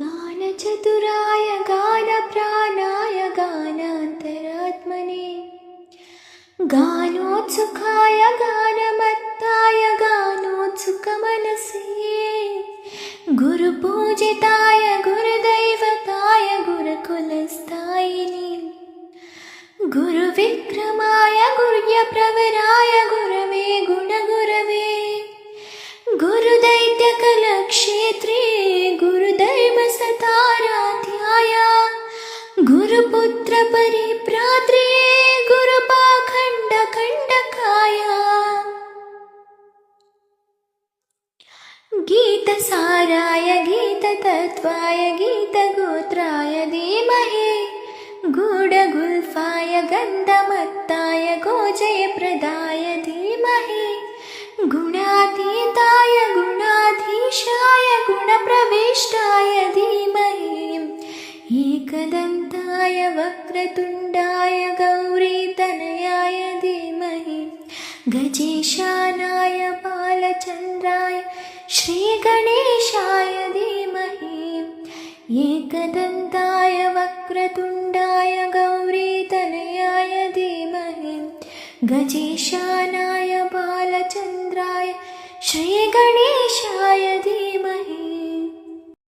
गानचतुराय गानप्राणाय गानान्तरात्मने गानोत्सुकाय गानमत्ताय गानोत्सुकमनसे गुरुपूजिताय गुरुदैवताय गुरुकुलस्थायिने गुरुविक्रमाय गुर्यप्रवराय गुरवे गुणगुरवे गुरुदैत्यकलक्षेत्रे गुरुदैवसताराध्याय गुरुपुत्रपरिप्रात्रे गुरुपाखण्डखण्डकाय गीतसाराय गीततत्त्वाय गीतगोत्राय धीमहि गूढगुल्फाय गन्धमत्ताय गोजयप्रदाय धीमहि गुणातीताय गुणाधीशाय गुणप्रविष्टाय धीमहि एकदन्ताय वक्रतुण्डाय गौरीतनयाय धीमहि गजेशानाय बालचन्द्राय श्रीगणेशाय धीमहि एकदन्ताय वक्रतुण्डाय गौरीतनयाय धीमहि गजेशानाय बालचन्द्राय श्रीगणेशाय धीमहि।